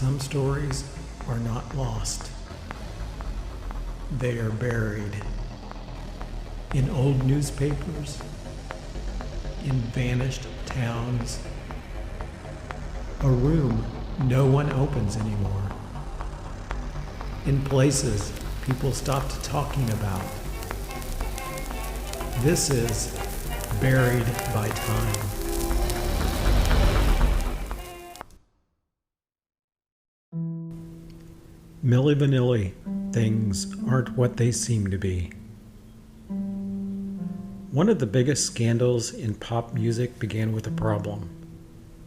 Some stories are not lost. They are buried in old newspapers, in vanished towns, a room no one opens anymore, in places people stopped talking about. This is Buried by Time. Milli Vanilli, things aren't what they seem to be. One of the biggest scandals in pop music began with a problem.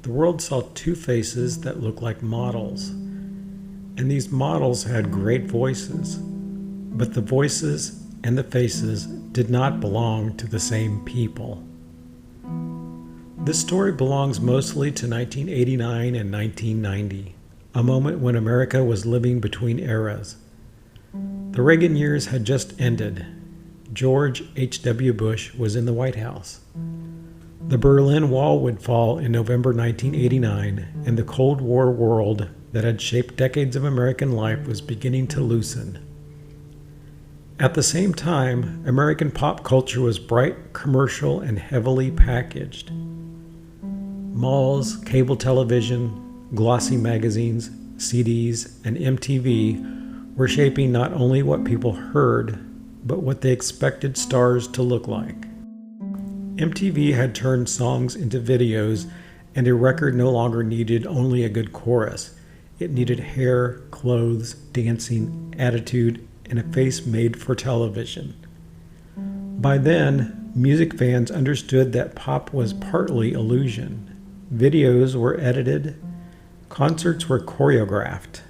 The world saw two faces that looked like models, and these models had great voices, but the voices and the faces did not belong to the same people. This story belongs mostly to 1989 and 1990. A moment when America was living between eras. The Reagan years had just ended. George H.W. Bush was in the White House. The Berlin Wall would fall in November 1989, and the Cold War world that had shaped decades of American life was beginning to loosen. At the same time, American pop culture was bright, commercial, and heavily packaged. Malls, cable television, glossy magazines, CDs, and MTV were shaping not only what people heard, but what they expected stars to look like. MTV had turned songs into videos, and a record no longer needed only a good chorus. It needed hair, clothes, dancing, attitude, and a face made for television. By then, music fans understood that pop was partly illusion. Videos were edited, concerts were choreographed,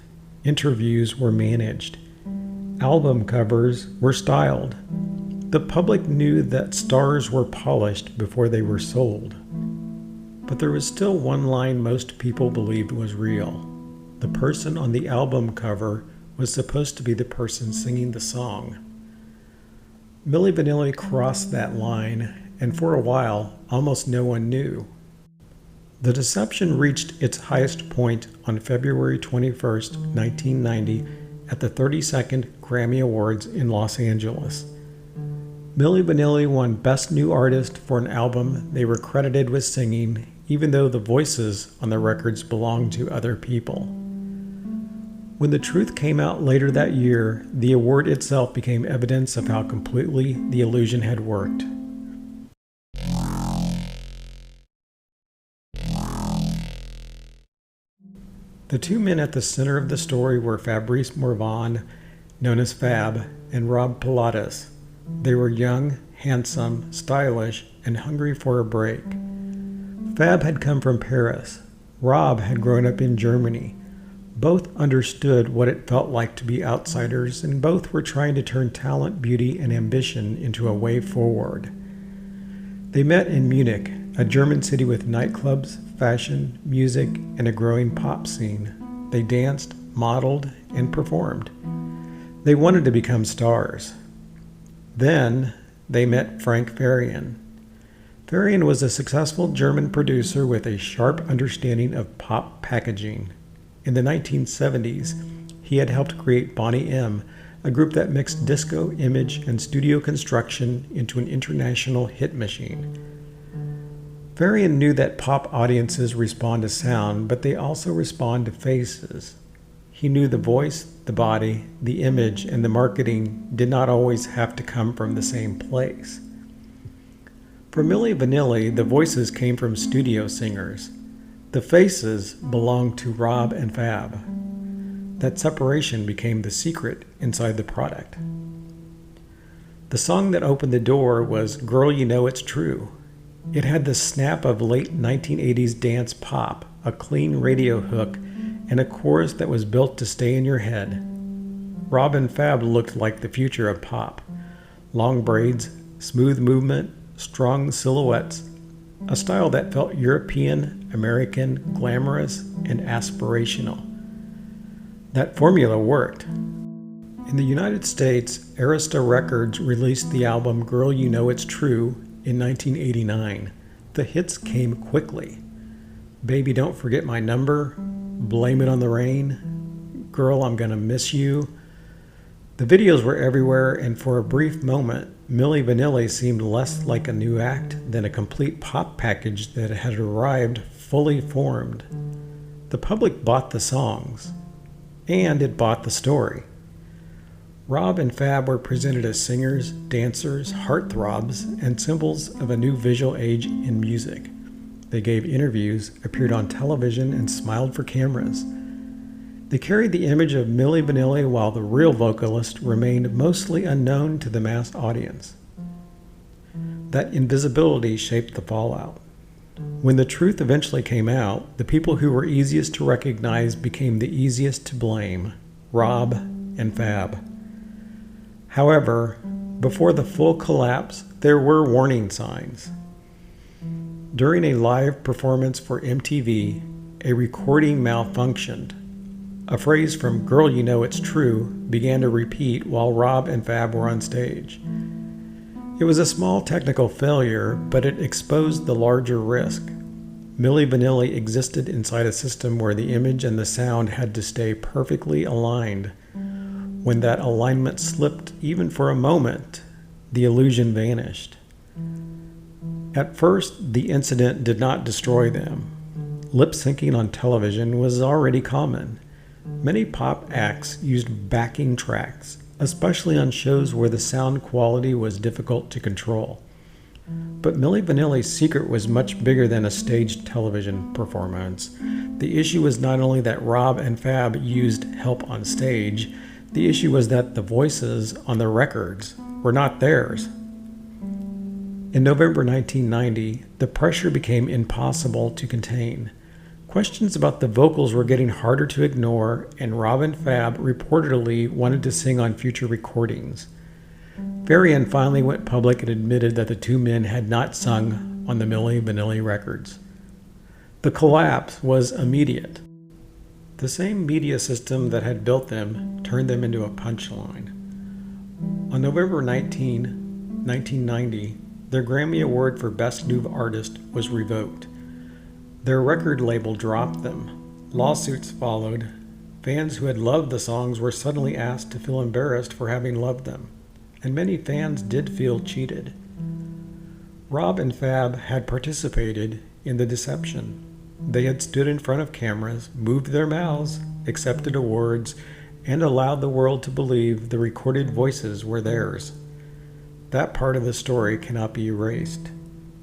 interviews were managed, album covers were styled. The public knew that stars were polished before they were sold. But there was still one line most people believed was real. The person on the album cover was supposed to be the person singing the song. Milli Vanilli crossed that line, and for a while, almost no one knew. The deception reached its highest point on February 21st, 1990, at the 32nd Grammy Awards in Los Angeles. Milli Vanilli won Best New Artist for an album they were credited with singing, even though the voices on the records belonged to other people. When the truth came out later that year, the award itself became evidence of how completely the illusion had worked. The two men at the center of the story were Fabrice Morvan, known as Fab, and Rob Pilatus. They were young, handsome, stylish, and hungry for a break. Fab had come from Paris. Rob had grown up in Germany. Both understood what it felt like to be outsiders, and both were trying to turn talent, beauty, and ambition into a way forward. They met in Munich, a German city with nightclubs, fashion, music, and a growing pop scene. They danced, modeled, and performed. They wanted to become stars. Then they met Frank Farian. Farian was a successful German producer with a sharp understanding of pop packaging. In the 1970s, he had helped create Boney M., a group that mixed disco, image, and studio construction into an international hit machine. Farian knew that pop audiences respond to sound, but they also respond to faces. He knew the voice, the body, the image, and the marketing did not always have to come from the same place. For Milli Vanilli, the voices came from studio singers. The faces belonged to Rob and Fab. That separation became the secret inside the product. The song that opened the door was Girl You Know It's True. It had the snap of late 1980s dance pop, a clean radio hook, and a chorus that was built to stay in your head. Rob and Fab looked like the future of pop. Long braids, smooth movement, strong silhouettes, a style that felt European, American, glamorous, and aspirational. That formula worked. In the United States, Arista Records released the album Girl You Know It's True in 1989. The hits came quickly. Baby Don't Forget My Number, Blame It on the Rain, Girl, I'm Gonna Miss You. The videos were everywhere, and for a brief moment, Milli Vanilli seemed less like a new act than a complete pop package that had arrived fully formed. The public bought the songs, and it bought the story. Rob and Fab were presented as singers, dancers, heartthrobs, and symbols of a new visual age in music. They gave interviews, appeared on television, and smiled for cameras. They carried the image of Milli Vanilli while the real vocalist remained mostly unknown to the mass audience. That invisibility shaped the fallout. When the truth eventually came out, the people who were easiest to recognize became the easiest to blame: Rob and Fab. However, before the full collapse, there were warning signs. During a live performance for MTV, a recording malfunctioned. A phrase from Girl You Know It's True began to repeat while Rob and Fab were on stage. It was a small technical failure, but it exposed the larger risk. Milli Vanilli existed inside a system where the image and the sound had to stay perfectly aligned. When that alignment slipped even for a moment, the illusion vanished. At first, the incident did not destroy them. Lip syncing on television was already common. Many pop acts used backing tracks, especially on shows where the sound quality was difficult to control. But Milli Vanilli's secret was much bigger than a staged television performance. The issue was not only that Rob and Fab used help on stage, the issue was that the voices on the records were not theirs. In November 1990, the pressure became impossible to contain. Questions about the vocals were getting harder to ignore, and Rob and Fab reportedly wanted to sing on future recordings. Farian finally went public and admitted that the two men had not sung on the Milli Vanilli records. The collapse was immediate. The same media system that had built them turned them into a punchline. On November 19, 1990, their Grammy Award for Best New Artist was revoked. Their record label dropped them. Lawsuits followed. Fans who had loved the songs were suddenly asked to feel embarrassed for having loved them, and many fans did feel cheated. Rob and Fab had participated in the deception. They had stood in front of cameras, moved their mouths, accepted awards, and allowed the world to believe the recorded voices were theirs. That part of the story cannot be erased.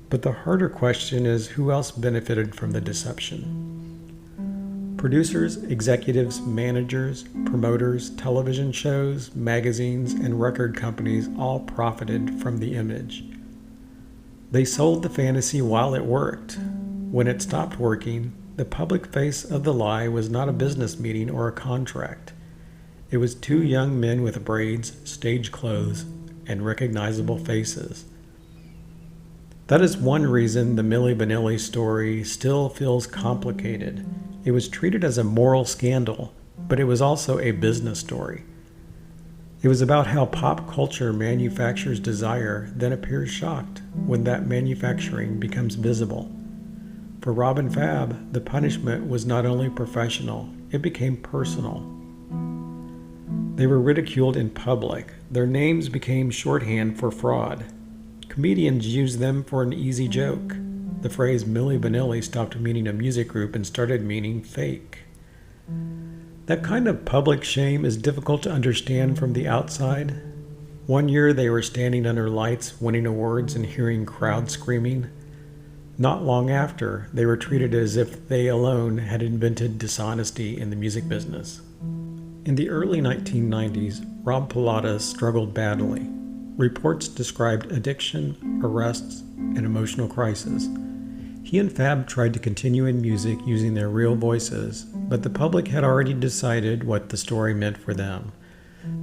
But the harder question is who else benefited from the deception? Producers, executives, managers, promoters, television shows, magazines, and record companies all profited from the image. They sold the fantasy while it worked. When it stopped working, the public face of the lie was not a business meeting or a contract. It was two young men with braids, stage clothes, and recognizable faces. That is one reason the Milli Vanilli story still feels complicated. It was treated as a moral scandal, but it was also a business story. It was about how pop culture manufactures desire, then appears shocked when that manufacturing becomes visible. For Rob and Fab, the punishment was not only professional, it became personal. They were ridiculed in public. Their names became shorthand for fraud. Comedians used them for an easy joke. The phrase Milli Vanilli stopped meaning a music group and started meaning fake. That kind of public shame is difficult to understand from the outside. One year they were standing under lights, winning awards and hearing crowds screaming. Not long after, they were treated as if they alone had invented dishonesty in the music business. In the early 1990s, Rob Pilatus struggled badly. Reports described addiction, arrests, and emotional crisis. He and Fab tried to continue in music using their real voices, but the public had already decided what the story meant for them.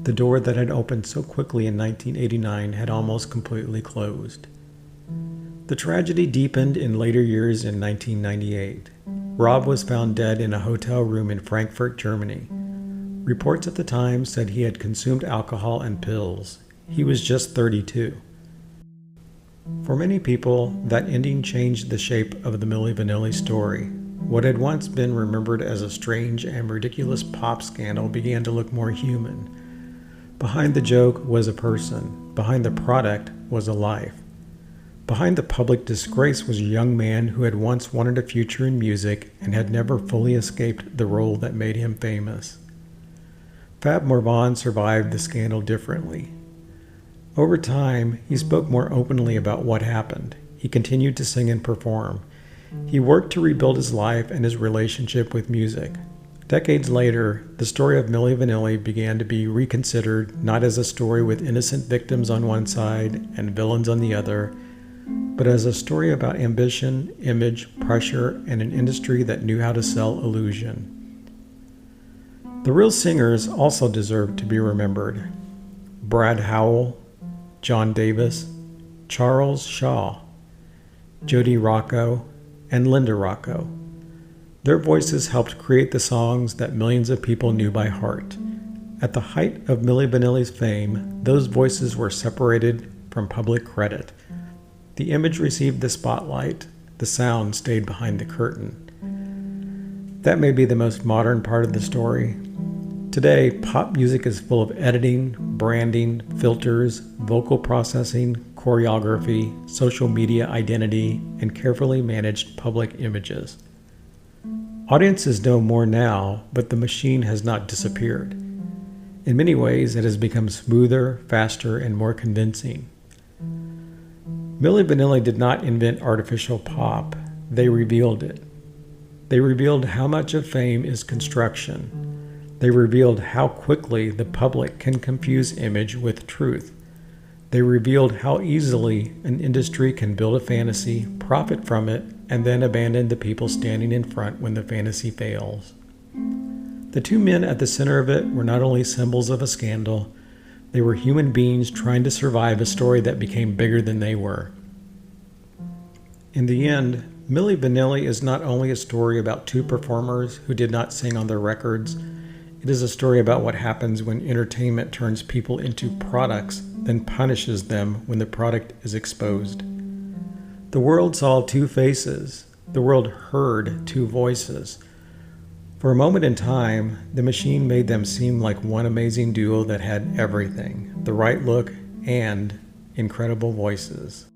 The door that had opened so quickly in 1989 had almost completely closed. The tragedy deepened in later years in 1998. Rob was found dead in a hotel room in Frankfurt, Germany. Reports at the time said he had consumed alcohol and pills. He was just 32. For many people, that ending changed the shape of the Milli Vanilli story. What had once been remembered as a strange and ridiculous pop scandal began to look more human. Behind the joke was a person. Behind the product was a life. Behind the public disgrace was a young man who had once wanted a future in music and had never fully escaped the role that made him famous. Fab Morvan survived the scandal differently. Over time, he spoke more openly about what happened. He continued to sing and perform. He worked to rebuild his life and his relationship with music. Decades later, the story of Milli Vanilli began to be reconsidered, not as a story with innocent victims on one side and villains on the other, but as a story about ambition, image, pressure, and an industry that knew how to sell illusion. The real singers also deserve to be remembered. Brad Howell, John Davis, Charles Shaw, Jodie Rocco, and Linda Rocco. Their voices helped create the songs that millions of people knew by heart. At the height of Milli Vanilli's fame, those voices were separated from public credit. The image received the spotlight, the sound stayed behind the curtain. That may be the most modern part of the story. Today, pop music is full of editing, branding, filters, vocal processing, choreography, social media identity, and carefully managed public images. Audiences know more now, but the machine has not disappeared. In many ways, it has become smoother, faster, and more convincing. Milli Vanilli did not invent artificial pop. They revealed it. They revealed how much of fame is construction. They revealed how quickly the public can confuse image with truth. They revealed how easily an industry can build a fantasy, profit from it, and then abandon the people standing in front when the fantasy fails. The two men at the center of it were not only symbols of a scandal, they were human beings trying to survive a story that became bigger than they were. In the end, Milli Vanilli is not only a story about two performers who did not sing on their records, it is a story about what happens when entertainment turns people into products, then punishes them when the product is exposed. The world saw two faces. The world heard two voices. For a moment in time, the machine made them seem like one amazing duo that had everything, the right look and incredible voices.